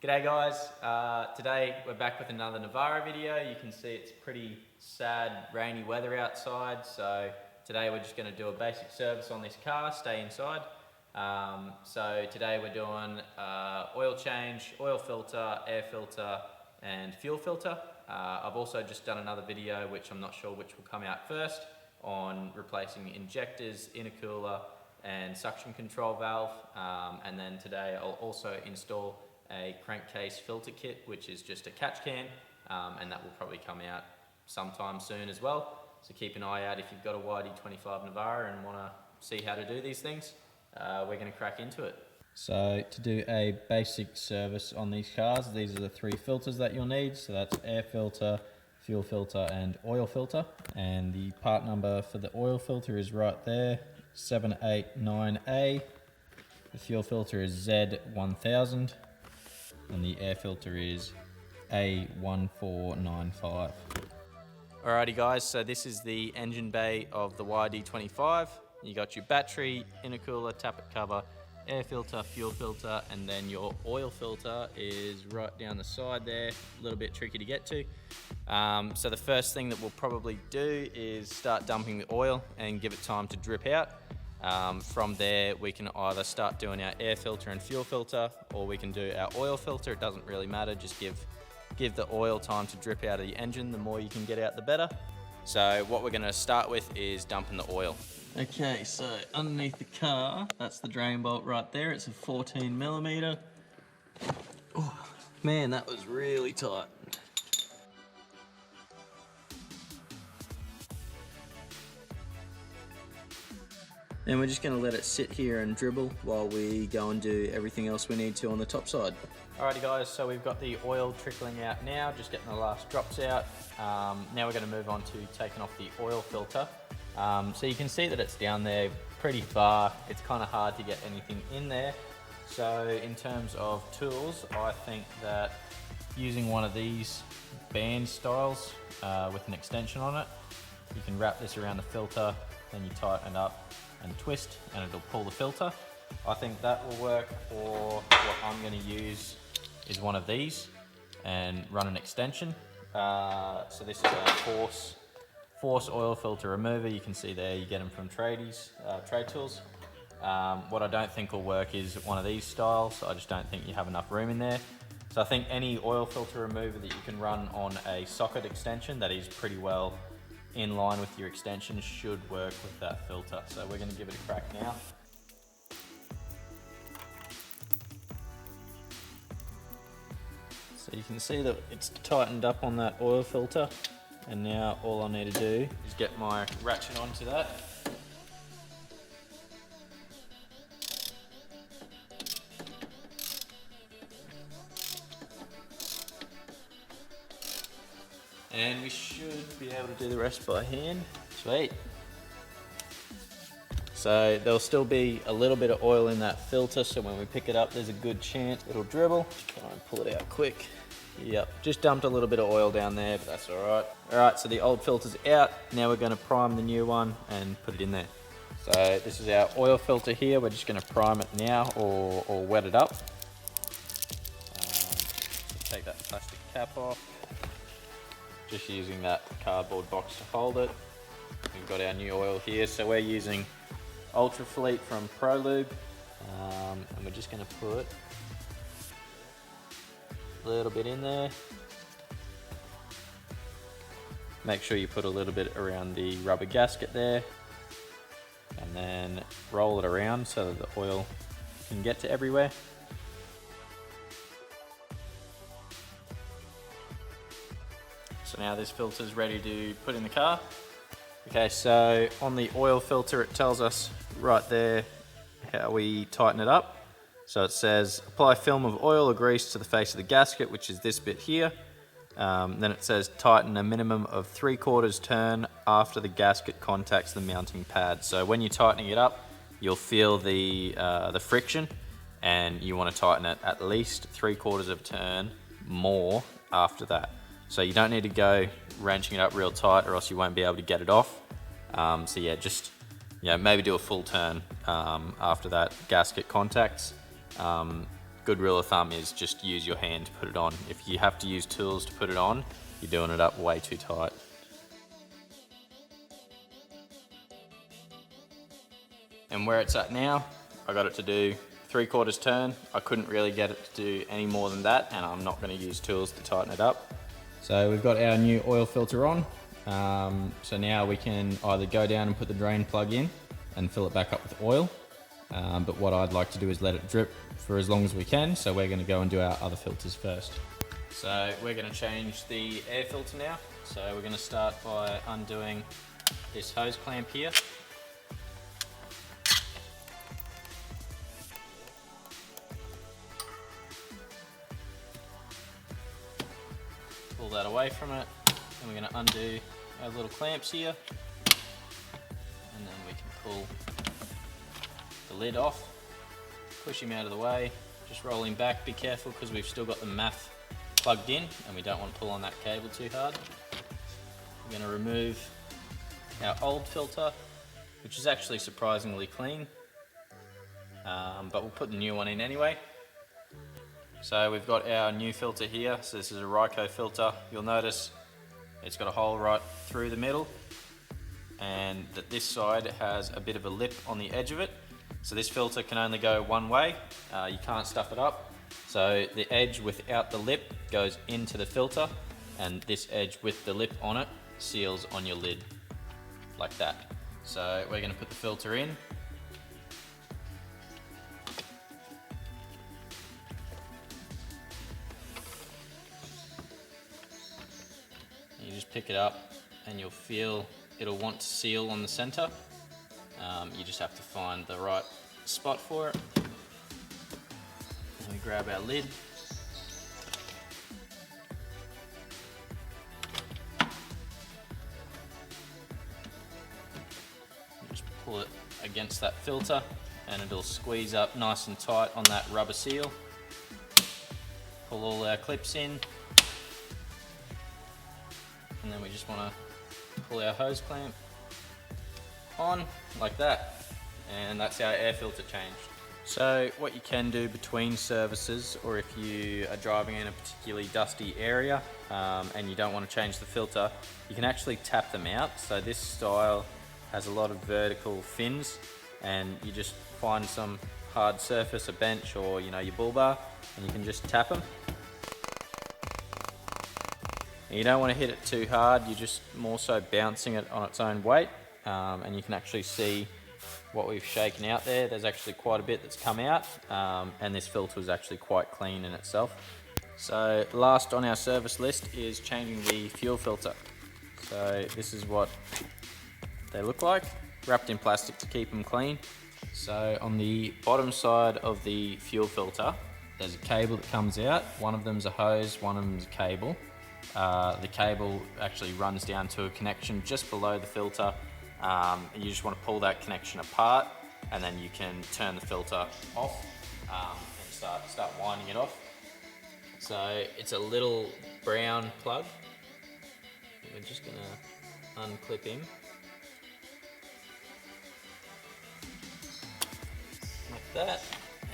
G'day guys, today we're back with another Navara video. You can see it's pretty sad rainy weather outside, so today we're just going to do a basic service on this car, stay inside. So today we're doing oil change, oil filter, air filter and fuel filter. I've also just done another video which I'm not sure which will come out first on replacing injectors, intercooler and suction control valve, and then today I'll also install a crankcase filter kit, which is just a catch can, and that will probably come out sometime soon as well. So keep an eye out if you've got a YD25 Navara and want to see how to do these things. We're going to crack into it. So to do a basic service on these cars, these are the three filters that you'll need. So that's air filter, fuel filter and oil filter. And the part number for the oil filter is right there, 789A. The fuel filter is Z1000. And the air filter is A1495. Alrighty guys, so this is the engine bay of the YD25. You got your battery, intercooler, tappet cover, air filter, fuel filter, and then your oil filter is right down the side there, a little bit tricky to get to. So the first thing that we'll probably do is start dumping the oil and give it time to drip out. From there we can either start doing our air filter and fuel filter, or we can do our oil filter. It doesn't really matter, just give the oil time to drip out of the engine. The more you can get out the better. So what we're going to start with is dumping the oil. Okay, so underneath the car, that's the drain bolt right there. It's a 14mm. Oh man, that was really tight. And we're just going to let it sit here and dribble while we go and do everything else we need to on the top side. Alrighty guys, so we've got the oil trickling out now, just getting the last drops out. Now we're going to move on to taking off the oil filter. So you can see that it's down there pretty far. It's kind of hard to get anything in there. So in terms of tools, I think that using one of these band styles with an extension on it, you can wrap this around the filter, then you tighten it up and twist and it'll pull the filter. I think that will work, or what I'm going to use is one of these and run an extension. So this is a force oil filter remover. You can see there, you get them from trade tools. What I don't think will work is one of these styles. I just don't think you have enough room in there. So I think any oil filter remover that you can run on a socket extension that is pretty well in line with your extension should work with that filter. So we're going to give it a crack now. So you can see that it's tightened up on that oil filter, and now all I need to do is get my ratchet onto that. And we should be able to do the rest by hand. Sweet. So there'll still be a little bit of oil in that filter, so when we pick it up there's a good chance it'll dribble. Try and pull it out quick. Yep, just dumped a little bit of oil down there, but that's alright. Alright, so the old filter's out. Now we're going to prime the new one and put it in there. So this is our oil filter here. We're just going to prime it now or wet it up. Take that plastic cap off. Just using that cardboard box to hold it. We've got our new oil here, so we're using Ultra Fleet from ProLube, and we're just going to put a little bit in there. Make sure you put a little bit around the rubber gasket there, and then roll it around so that the oil can get to everywhere. So now this filter is ready to put in the car. Okay, so on the oil filter it tells us right there how we tighten it up. So it says apply film of oil or grease to the face of the gasket, which is this bit here. Then it says tighten a minimum of 3/4 turn after the gasket contacts the mounting pad. So when you're tightening it up, you'll feel the friction, and you want to tighten it at least 3/4 turn more after that. So you don't need to go wrenching it up real tight, or else you won't be able to get it off. So yeah, just maybe do a full turn after that gasket contacts. good rule of thumb is just use your hand to put it on. If you have to use tools to put it on, you're doing it up way too tight. And where it's at now, I got it to do 3/4 turn. I couldn't really get it to do any more than that, and I'm not going to use tools to tighten it up. So we've got our new oil filter on. So now we can either go down and put the drain plug in and fill it back up with oil. But what I'd like to do is let it drip for as long as we can. So we're going to go and do our other filters first. So we're going to change the air filter now. So we're going to start by undoing this hose clamp here. Pull that away from it, and we're going to undo our little clamps here, and then we can pull the lid off, push him out of the way, just roll him back. Be careful because we've still got the MAF plugged in and we don't want to pull on that cable too hard. We're going to remove our old filter, which is actually surprisingly clean, but we'll put the new one in anyway. So we've got our new filter here. So this is a Ryco filter. You'll notice it's got a hole right through the middle, and that this side has a bit of a lip on the edge of it. So this filter can only go one way. You can't stuff it up. So the edge without the lip goes into the filter, and this edge with the lip on it seals on your lid like that. So we're going to put the filter in. You just pick it up and you'll feel it'll want to seal on the center. You just have to find the right spot for it. And we grab our lid. Just pull it against that filter and it'll squeeze up nice and tight on that rubber seal. Pull all our clips in. And then we just want to pull our hose clamp on like that, and that's our air filter changed. So what you can do between services, or if you are driving in a particularly dusty area and you don't want to change the filter, you can actually tap them out. So this style has a lot of vertical fins, and you just find some hard surface, a bench or your bull bar, and you can just tap them. And you don't want to hit it too hard, you're just more so bouncing it on its own weight. And you can actually see what we've shaken out there. There's actually quite a bit that's come out, and this filter is actually quite clean in itself. So last on our service list is changing the fuel filter. So this is what they look like, wrapped in plastic to keep them clean. So on the bottom side of the fuel filter, there's a cable that comes out. One of them's a hose, one of them's a cable. The cable actually runs down to a connection just below the filter. You just want to pull that connection apart, and then you can turn the filter off and start winding it off. So it's a little brown plug. We're just going to unclip him like that,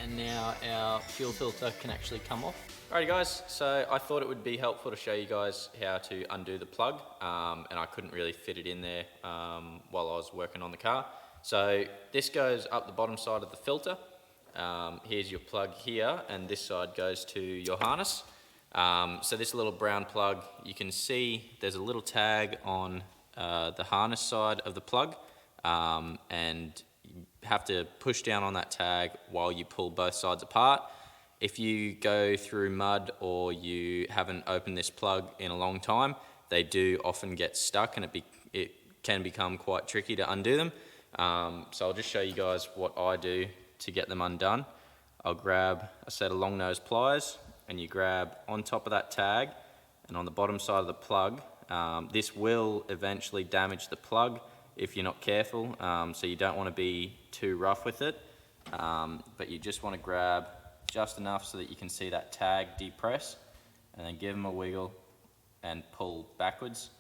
and now our fuel filter can actually come off. Alrighty guys, so I thought it would be helpful to show you guys how to undo the plug, and I couldn't really fit it in there while I was working on the car. So this goes up the bottom side of the filter. Here's your plug here, and this side goes to your harness. So this little brown plug, you can see there's a little tag on the harness side of the plug, and you have to push down on that tag while you pull both sides apart. If you go through mud or you haven't opened this plug in a long time, they do often get stuck, and it can become quite tricky to undo them. So I'll just show you guys what I do to get them undone. I'll grab a set of long nose pliers, and you grab on top of that tag and on the bottom side of the plug. This will eventually damage the plug if you're not careful, so you don't want to be too rough with it, but you just want to grab just enough so that you can see that tag depress, and then give them a wiggle and pull backwards,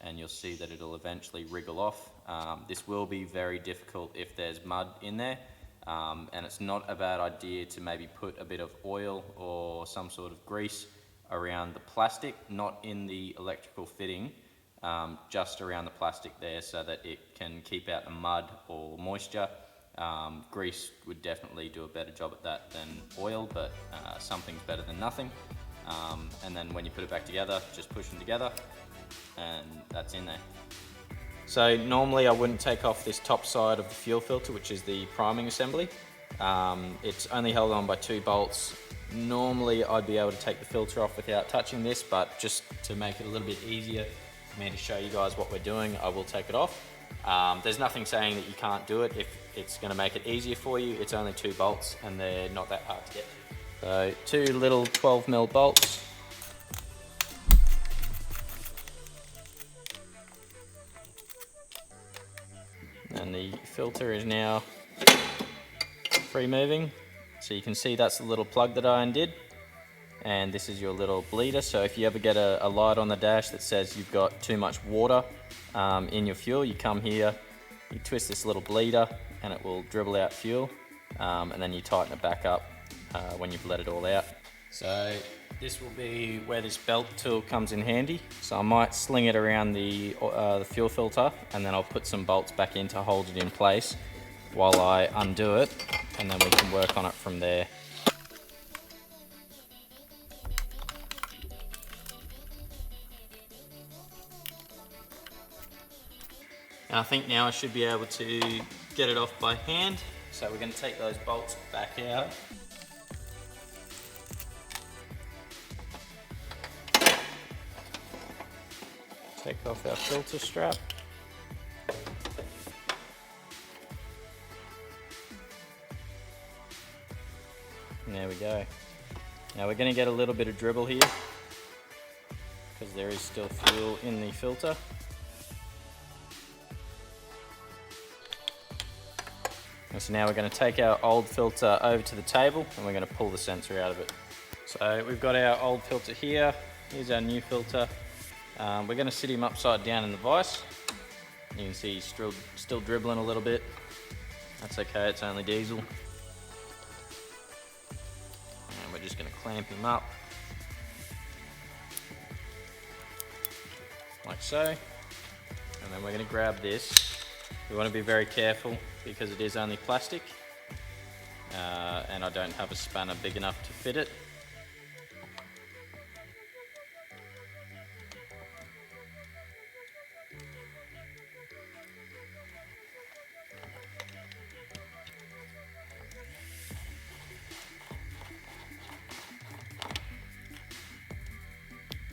and you'll see that it'll eventually wriggle off. This will be very difficult if there's mud in there, and it's not a bad idea to maybe put a bit of oil or some sort of grease around the plastic, not in the electrical fitting, just around the plastic there so that it can keep out the mud or moisture. Grease would definitely do a better job at that than oil, but something's better than nothing. And then when you put it back together, just push them together and that's in there. So normally I wouldn't take off this top side of the fuel filter, which is the priming assembly. It's only held on by 2 bolts. Normally I'd be able to take the filter off without touching this, but just to make it a little bit easier for me to show you guys what we're doing, I will take it off. There's nothing saying that you can't do it. If it's going to make it easier for you, it's only 2 bolts and they're not that hard to get to. So 2 little 12mm bolts. And the filter is now free moving. So you can see that's the little plug that I undid. And this is your little bleeder. So if you ever get a light on the dash that says you've got too much water in your fuel, you come here, you twist this little bleeder and it will dribble out fuel. And then you tighten it back up when you've let it all out. So this will be where this belt tool comes in handy. So I might sling it around the fuel filter and then I'll put some bolts back in to hold it in place while I undo it, and then we can work on it from there. And I think now I should be able to get it off by hand. So we're going to take those bolts back out. Take off our filter strap. And there we go. Now we're going to get a little bit of dribble here because there is still fuel in the filter. And so now we're going to take our old filter over to the table and we're going to pull the sensor out of it. So we've got our old filter here. Here's our new filter. We're going to sit him upside down in the vise. You can see he's still dribbling a little bit. That's okay, it's only diesel. And we're just going to clamp him up. Like so. And then we're going to grab this. We want to be very careful because it is only plastic. And I don't have a spanner big enough to fit it.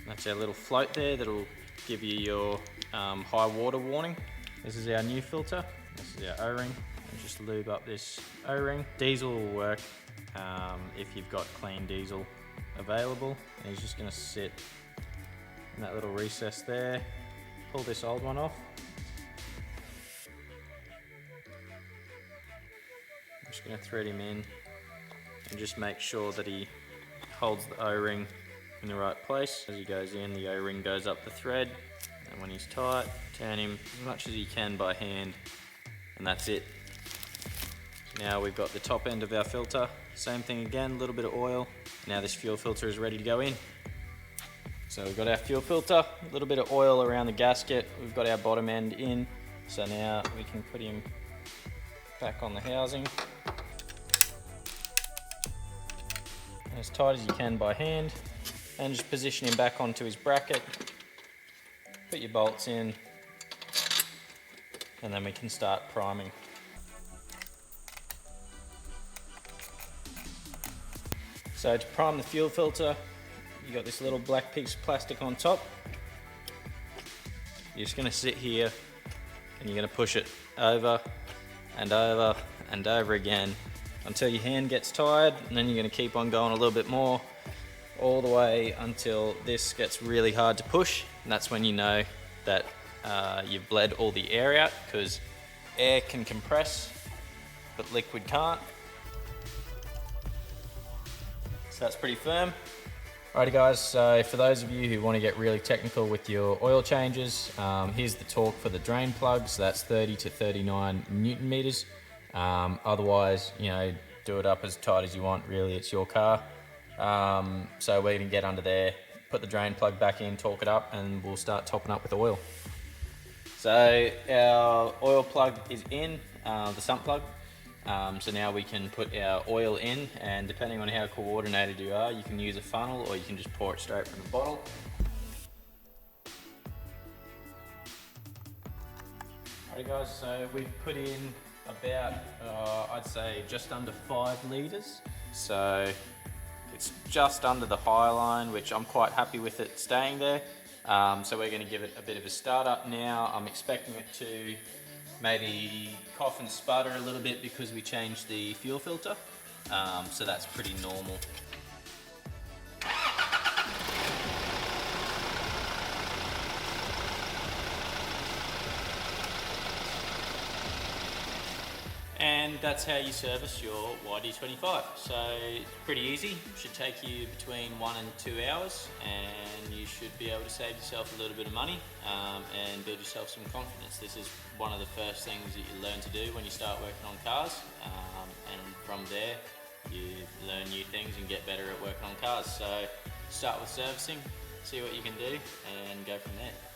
That's our little float there that'll give you your high water warning. This is our new filter. This is our O-ring. We'll just lube up this O-ring. Diesel will work if you've got clean diesel available. And he's just going to sit in that little recess there. Pull this old one off. I'm just going to thread him in and just make sure that he holds the O-ring in the right place. As he goes in, the O-ring goes up the thread, and when he's tight, turn him as much as you can by hand, and that's it. Now we've got the top end of our filter. Same thing again, a little bit of oil. Now this fuel filter is ready to go in. So we've got our fuel filter, a little bit of oil around the gasket. We've got our bottom end in. So now we can put him back on the housing. As tight as you can by hand. And just position him back onto his bracket. Put your bolts in. And then we can start priming. So to prime the fuel filter, you got this little black piece of plastic on top. You're just going to sit here and you're going to push it over and over and over again until your hand gets tired, and then you're going to keep on going a little bit more all the way until this gets really hard to push, and that's when you know that you've bled all the air out, because air can compress but liquid can't. So that's pretty firm. Alrighty guys, so for those of you who want to get really technical with your oil changes, here's the torque for the drain plug. So that's 30 to 39 Newton meters. Otherwise, you know, do it up as tight as you want. Really, it's your car. So we're gonna get under there, put the drain plug back in, torque it up, and we'll start topping up with oil. So our oil plug is in, the sump plug. So now we can put our oil in, and depending on how coordinated you are, you can use a funnel or you can just pour it straight from the bottle. Alright guys, so we've put in about, I'd say just under 5 litres. So it's just under the high line, which I'm quite happy with it staying there. So we're going to give it a bit of a start up now. I'm expecting it to maybe cough and sputter a little bit because we changed the fuel filter. So that's pretty normal. And that's how you service your YD25. So pretty easy, should take you between 1 and 2 hours, and you should be able to save yourself a little bit of money and build yourself some confidence. This is one of the first things that you learn to do when you start working on cars, and from there you learn new things and get better at working on cars. So start with servicing, see what you can do, and go from there.